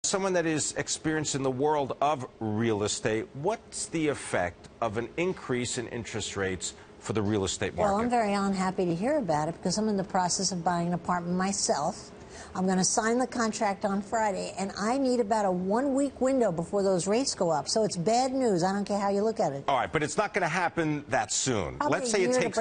Someone that is experienced in the world of real estate, what's the effect of an increase in interest rates for the real estate market? Well, I'm very unhappy to hear about it because I'm in the process of buying an apartment myself. I'm going to sign the contract on Friday, and I need about a 1-week window before those rates go up. So it's bad news. I don't care how you look at it. All right, but it's not going to happen that soon. Probably Let's say it takes.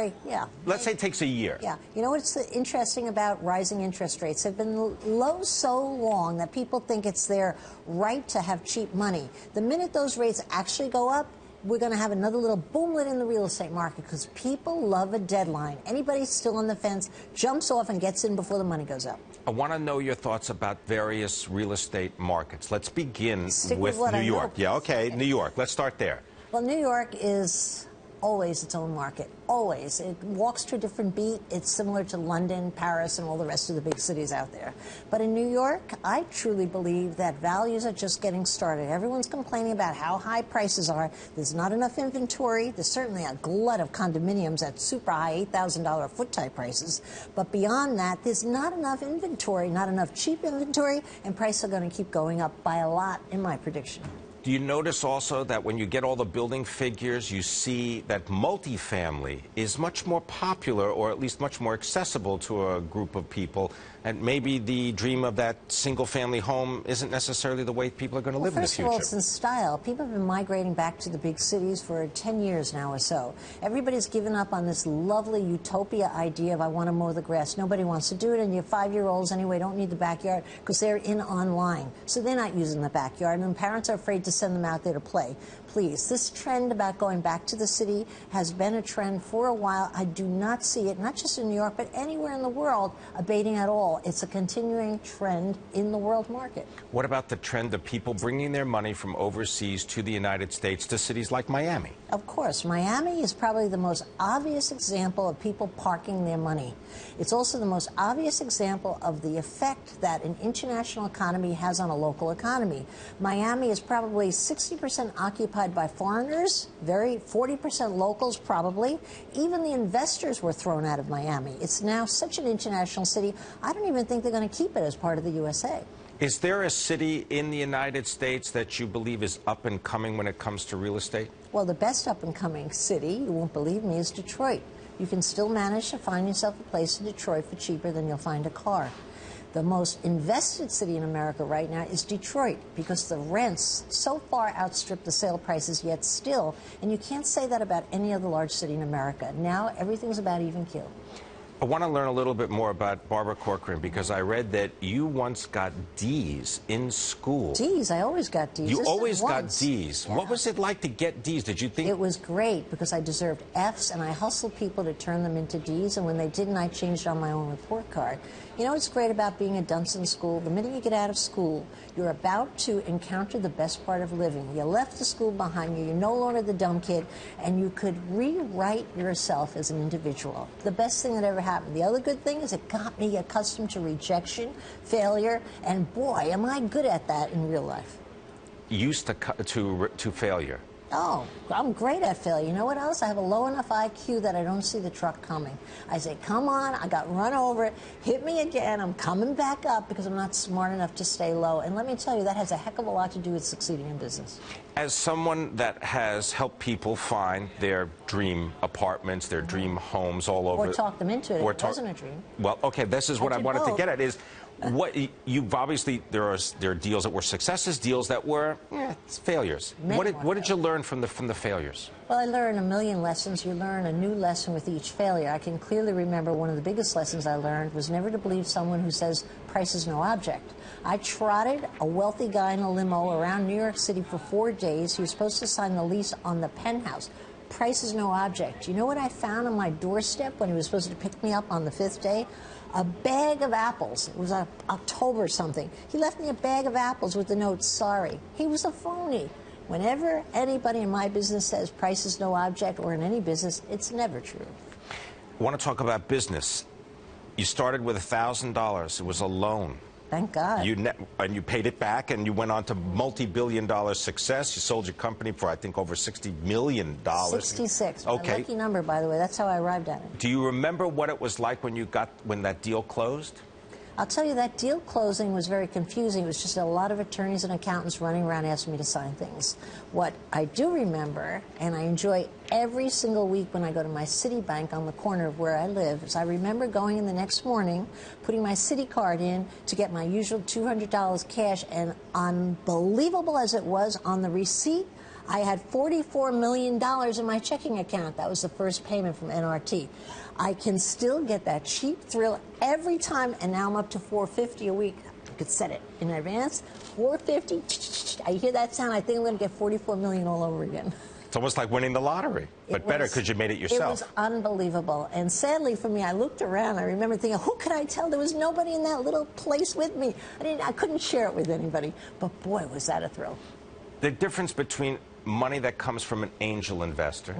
Let's say it takes a year. Yeah. You know what's interesting about rising interest rates? They've been low so long that people think it's their right to have cheap money. The minute those rates actually go up, we're going to have another little boomlet in the real estate market because people love a deadline. Anybody still on the fence jumps off and gets in before the money goes up. I want to know your thoughts about various real estate markets. Let's begin with New York. Yeah, okay, New York. Let's start there. Well, New York is always its own market, always. It walks to a different beat. It's similar to London, Paris, and all the rest of the big cities out there. But in New York, I truly believe that values are just getting started. Everyone's complaining about how high prices are. There's not enough inventory. There's certainly a glut of condominiums at super high $8,000 foot type prices. But beyond that, there's not enough inventory, not enough cheap inventory, and prices are going to keep going up by a lot, in my prediction. Do you notice also that when you get all the building figures, you see that multifamily is much more popular, or at least much more accessible to a group of people, and maybe the dream of that single-family home isn't necessarily the way people are going to live in the future? First of all, it's in style. People have been migrating back to the big cities for 10 years now or so. Everybody's given up on this lovely utopia idea of I want to mow the grass. Nobody wants to do it, and your 5-year-olds anyway don't need the backyard because they're in online. So they're not using the backyard, and parents are afraid to send them out there to play. Please, this trend about going back to the city has been a trend for a while. I do not see it, not just in New York, but anywhere in the world, abating at all. It's a continuing trend in the world market. What about the trend of people bringing their money from overseas to the United States, to cities like Miami? Of course. Miami is probably the most obvious example of people parking their money. It's also the most obvious example of the effect that an international economy has on a local economy. Miami is probably 60% occupied by foreigners, 40% locals probably. Even the investors were thrown out of Miami. It's now such an international city, I don't even think they're going to keep it as part of the USA. Is there a city in the United States that you believe is up and coming when it comes to real estate? Well, the best up and coming city, you won't believe me, is Detroit. You can still manage to find yourself a place in Detroit for cheaper than you'll find a car. The most invested city in America right now is Detroit because the rents so far outstrip the sale prices yet still, and you can't say that about any other large city in America. Now everything's about even keel. I want to learn a little bit more about Barbara Corcoran because I read that you once got D's in school. D's? I always got D's. You always got D's. Yeah. What was it like to get D's? Did you think? It was great because I deserved F's and I hustled people to turn them into D's, and when they didn't, I changed on my own report card. You know what's great about being a dunce in school? The minute you get out of school, you're about to encounter the best part of living. You left the school behind you. You're no longer the dumb kid, and you could rewrite yourself as an individual. The best thing that ever happened. The other good thing is it got me accustomed to rejection, failure, and boy, am I good at that in real life. Used to failure. Oh, I'm great at failure. You know what else? I have a low enough IQ that I don't see the truck coming. I say, come on, I got run over, hit me again, I'm coming back up because I'm not smart enough to stay low. And let me tell you, that has a heck of a lot to do with succeeding in business. As someone that has helped people find their dream apartments, their dream homes all over. Or talk them into it. It wasn't a dream. Well, okay, this is what I wanted to get at is, what you've obviously there are deals that were successes, deals that were failures. What did you learn from the failures? Well, I learned a million lessons. You learn a new lesson with each failure. I can clearly remember one of the biggest lessons I learned was never to believe someone who says price is no object. I trotted a wealthy guy in a limo around New York City for 4 days. He was supposed to sign the lease on the penthouse. Price is no object. You know what I found on my doorstep when he was supposed to pick me up on the 5th day? A bag of apples. It was October or something. He left me a bag of apples with the note, sorry. He was a phony. Whenever anybody in my business says price is no object, or in any business, it's never true. I want to talk about business. You started with $1,000. It was a loan. Thank God. And you paid it back, and you went on to multi-billion-dollar success. You sold your company for, I think, over $60 million. 66. Okay. A lucky number, by the way. That's how I arrived at it. Do you remember what it was like when that deal closed? I'll tell you, that deal closing was very confusing. It was just a lot of attorneys and accountants running around asking me to sign things. What I do remember, and I enjoy every single week when I go to my Citibank on the corner of where I live, is I remember going in the next morning, putting my Citi card in to get my usual $200 cash, and unbelievable as it was, on the receipt, I had $44 million in my checking account. That was the first payment from NRT. I can still get that cheap thrill every time, and now I'm up to $450 a week. You could set it in advance. $450. I hear that sound. I think I'm going to get $44 million all over again. It's almost like winning the lottery, but better because you made it yourself. It was unbelievable. And sadly for me, I looked around. I remember thinking, who could I tell? There was nobody in that little place with me. I couldn't share it with anybody. But boy, was that a thrill. The difference between money that comes from an angel investor,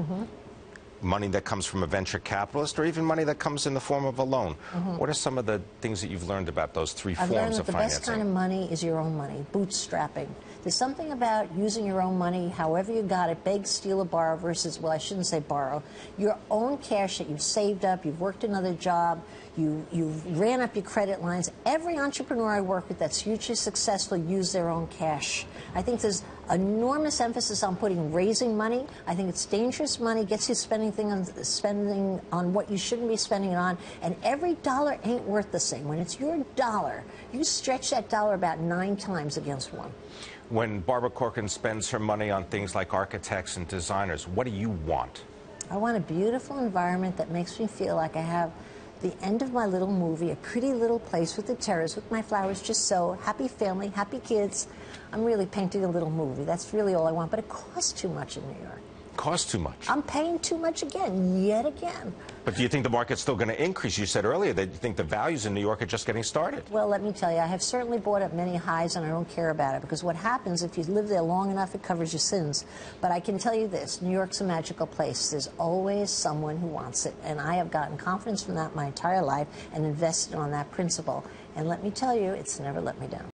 money that comes from a venture capitalist, or even money that comes in the form of a loan. What are some of the things that you've learned about those three forms of financing? I've learned that the best kind of money is your own money, bootstrapping. There's something about using your own money, however you got it, beg, steal, or borrow, versus, well, I shouldn't say borrow, your own cash that you've saved up, you've worked another job, you've ran up your credit lines. Every entrepreneur I work with that's hugely successful use their own cash. I think there's enormous emphasis on raising money. I think it's dangerous money, gets you spending on what you shouldn't be spending it on, and every dollar ain't worth the same. When it's your dollar, you stretch that dollar about 9 times against one. When Barbara Corcoran spends her money on things like architects and designers, what do you want? I want a beautiful environment that makes me feel like I have the end of my little movie, a pretty little place with the terrace, with my flowers just so, happy family, happy kids. I'm really painting a little movie. That's really all I want, but it costs too much in New York. Costs too much? I'm paying too much again, yet again. But do you think the market's still going to increase? You said earlier that you think the values in New York are just getting started. Well, let me tell you, I have certainly bought up many highs, and I don't care about it, because what happens, if you live there long enough, it covers your sins. But I can tell you this, New York's a magical place. There's always someone who wants it, and I have gotten confidence from that my entire life and invested on that principle. And let me tell you, it's never let me down.